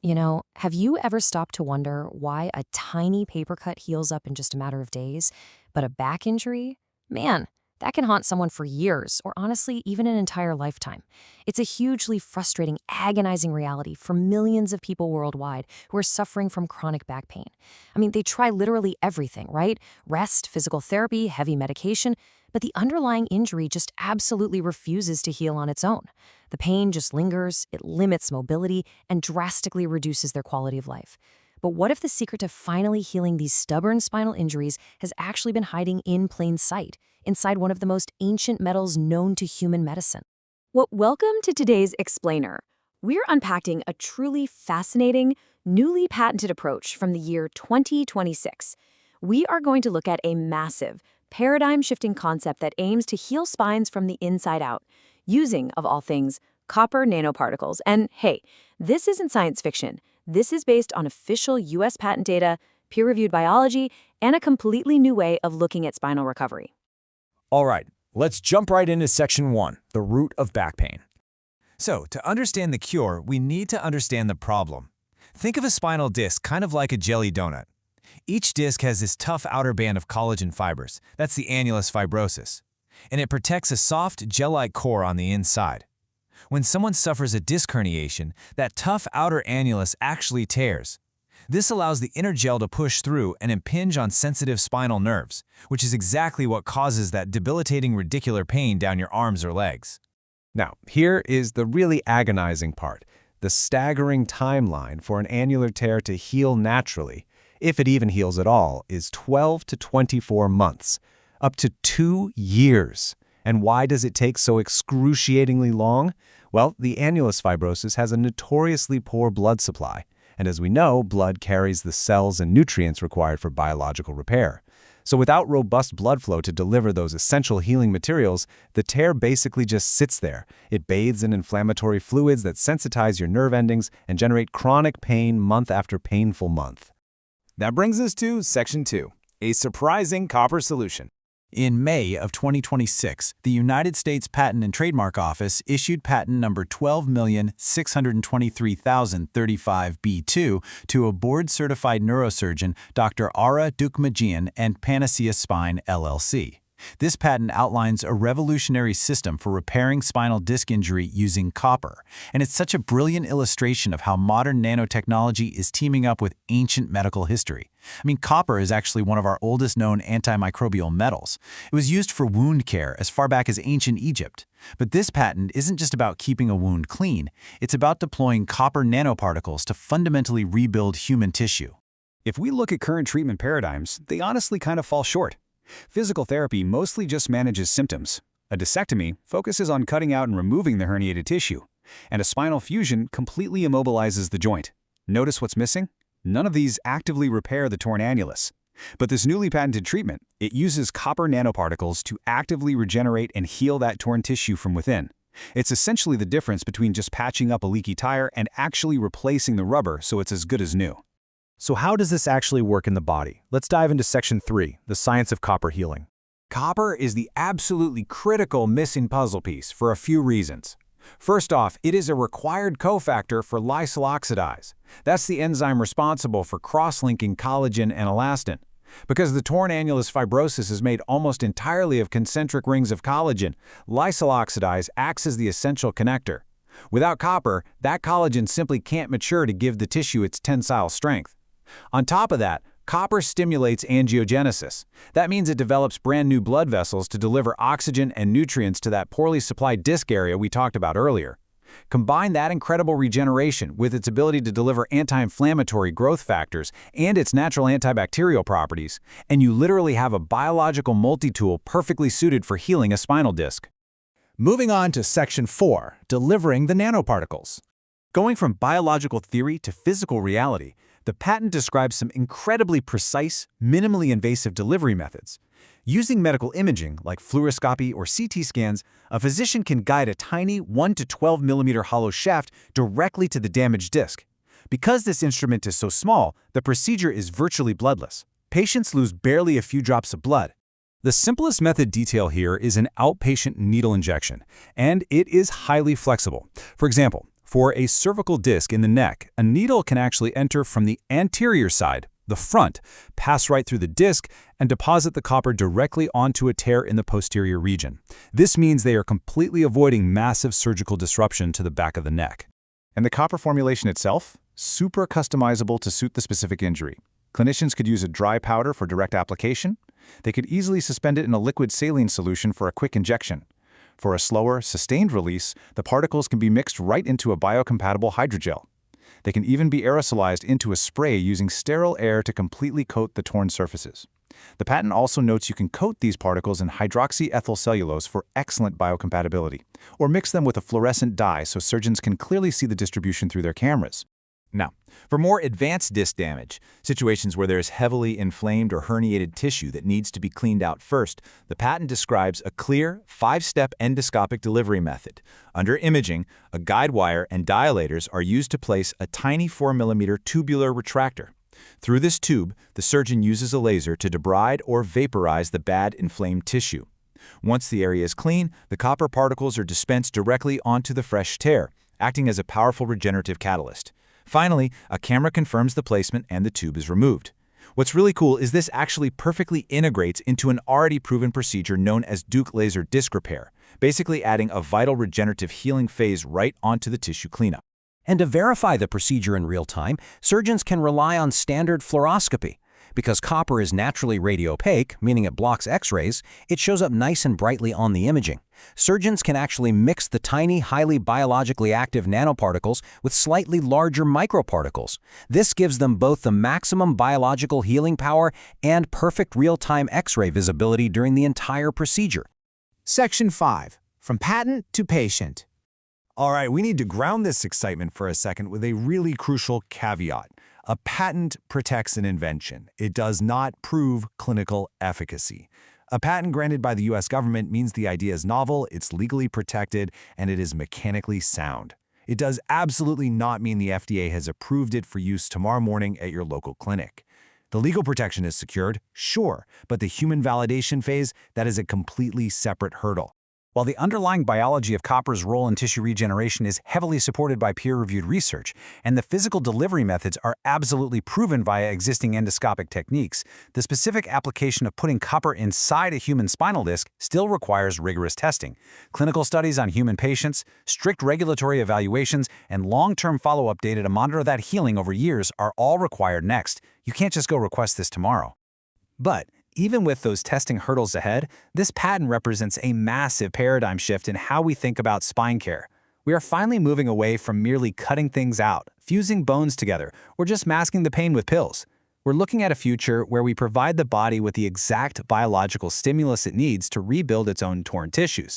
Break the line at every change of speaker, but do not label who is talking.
Have you ever stopped to wonder why a tiny paper cut heals up in just a matter of days, but a back injury? Man, that can haunt someone for years, or honestly, even an entire lifetime. It's a hugely frustrating, agonizing reality for millions of people worldwide who are suffering from chronic back pain. I mean, they try literally everything, right? Rest, physical therapy, heavy medication, but the underlying injury just absolutely refuses to heal on its own. The pain just lingers, it limits mobility, and drastically reduces their quality of life. But what if the secret to finally healing these stubborn spinal injuries has actually been hiding in plain sight, inside one of the most ancient metals known to human medicine?
Well, welcome to today's Explainer. We're unpacking a truly fascinating, newly patented approach from the year 2026. We are going to look at a massive, paradigm-shifting concept that aims to heal spines from the inside out, using, of all things, copper nanoparticles. And hey, this isn't science fiction. This is based on official U.S. patent data, peer-reviewed biology, and a completely new way of looking at spinal recovery.
All right, let's jump right into section 1, the root of back pain.
So, to understand the cure, we need to understand the problem. Think of a spinal disc kind of like a jelly donut. Each disc has this tough outer band of collagen fibers, that's the annulus fibrosus, and it protects a soft, gel-like core on the inside. When someone suffers a disc herniation, that tough outer annulus actually tears. This allows the inner gel to push through and impinge on sensitive spinal nerves, which is exactly what causes that debilitating radicular pain down your arms or legs.
Now, here is the really agonizing part. The staggering timeline for an annular tear to heal naturally, if it even heals at all, is 12 to 24 months, up to 2 years. And why does it take so excruciatingly long? Well, the annulus fibrosus has a notoriously poor blood supply. And as we know, blood carries the cells and nutrients required for biological repair. So without robust blood flow to deliver those essential healing materials, the tear basically just sits there. It bathes in inflammatory fluids that sensitize your nerve endings and generate chronic pain month after painful month. That brings us to section 2, a surprising copper solution.
In May of 2026, the United States Patent and Trademark Office issued patent number 12,623,035B2 to a board-certified neurosurgeon, Dr. Deukmedjian and Panacea Spine, LLC. This patent outlines a revolutionary system for repairing spinal disc injury using copper, and it's such a brilliant illustration of how modern nanotechnology is teaming up with ancient medical history. I mean, copper is actually one of our oldest known antimicrobial metals. It was used for wound care as far back as ancient Egypt. But this patent isn't just about keeping a wound clean, it's about deploying copper nanoparticles to fundamentally rebuild human tissue.
If we look at current treatment paradigms, they honestly kind of fall short. Physical therapy mostly just manages symptoms. A discectomy focuses on cutting out and removing the herniated tissue. And a spinal fusion completely immobilizes the joint. Notice what's missing? None of these actively repair the torn annulus. But this newly patented treatment, it uses copper nanoparticles to actively regenerate and heal that torn tissue from within. It's essentially the difference between just patching up a leaky tire and actually replacing the rubber so it's as good as new.
So how does this actually work in the body? Let's dive into section 3, the science of copper healing.
Copper is the absolutely critical missing puzzle piece for a few reasons. First off, it is a required cofactor for lysyl oxidase. That's the enzyme responsible for cross-linking collagen and elastin. Because the torn annulus fibrosus is made almost entirely of concentric rings of collagen, lysyl oxidase acts as the essential connector. Without copper, that collagen simply can't mature to give the tissue its tensile strength. On top of that, copper stimulates angiogenesis. That means it develops brand new blood vessels to deliver oxygen and nutrients to that poorly supplied disc area we talked about earlier. Combine that incredible regeneration with its ability to deliver anti-inflammatory growth factors and its natural antibacterial properties, and you literally have a biological multi-tool perfectly suited for healing a spinal disc.
Moving on to section 4, delivering the nanoparticles. Going from biological theory to physical reality, the patent describes some incredibly precise, minimally invasive delivery methods. Using medical imaging, like fluoroscopy or CT scans, a physician can guide a tiny 1 to 12 millimeter hollow shaft directly to the damaged disc. Because this instrument is so small, the procedure is virtually bloodless. Patients lose barely a few drops of blood. The simplest method detail here is an outpatient needle injection, and it is highly flexible. For example,
For a cervical disc in the neck, a needle can actually enter from the anterior side, the front, pass right through the disc, and deposit the copper directly onto a tear in the posterior region. This means they are completely avoiding massive surgical disruption to the back of the neck.
And the copper formulation itself? Super customizable to suit the specific injury. Clinicians could use a dry powder for direct application. They could easily suspend it in a liquid saline solution for a quick injection. For a slower, sustained release, the particles can be mixed right into a biocompatible hydrogel. They can even be aerosolized into a spray using sterile air to completely coat the torn surfaces. The patent also notes you can coat these particles in hydroxyethyl cellulose for excellent biocompatibility, or mix them with a fluorescent dye so surgeons can clearly see the distribution through their cameras.
Now, for more advanced disc damage, situations where there is heavily inflamed or herniated tissue that needs to be cleaned out first, the patent describes a clear, 5-step endoscopic delivery method. Under imaging, a guide wire and dilators are used to place a tiny 4mm tubular retractor. Through this tube, the surgeon uses a laser to debride or vaporize the bad inflamed tissue. Once the area is clean, the copper particles are dispensed directly onto the fresh tear, acting as a powerful regenerative catalyst. Finally, a camera confirms the placement and the tube is removed. What's really cool is this actually perfectly integrates into an already proven procedure known as Deuk laser disc repair, basically adding a vital regenerative healing phase right onto the tissue cleanup.
And to verify the procedure in real time, surgeons can rely on standard fluoroscopy. Because copper is naturally radiopaque, meaning it blocks X-rays, it shows up nice and brightly on the imaging. Surgeons can actually mix the tiny, highly biologically active nanoparticles with slightly larger microparticles. This gives them both the maximum biological healing power and perfect real-time X-ray visibility during the entire procedure.
Section 5. From patent to patient.
All right, we need to ground this excitement for a second with a really crucial caveat. A patent protects an invention. It does not prove clinical efficacy. A patent granted by the U.S. government means the idea is novel, it's legally protected, and it is mechanically sound. It does absolutely not mean the FDA has approved it for use tomorrow morning at your local clinic. The legal protection is secured, sure, but the human validation phase, that is a completely separate hurdle.
While the underlying biology of copper's role in tissue regeneration is heavily supported by peer-reviewed research, and the physical delivery methods are absolutely proven via existing endoscopic techniques, the specific application of putting copper inside a human spinal disc still requires rigorous testing. Clinical studies on human patients, strict regulatory evaluations, and long-term follow-up data to monitor that healing over years are all required next. You can't just go request this tomorrow.
But even with those testing hurdles ahead, this patent represents a massive paradigm shift in how we think about spine care. We are finally moving away from merely cutting things out, fusing bones together, or just masking the pain with pills. We're looking at a future where we provide the body with the exact biological stimulus it needs to rebuild its own torn tissues.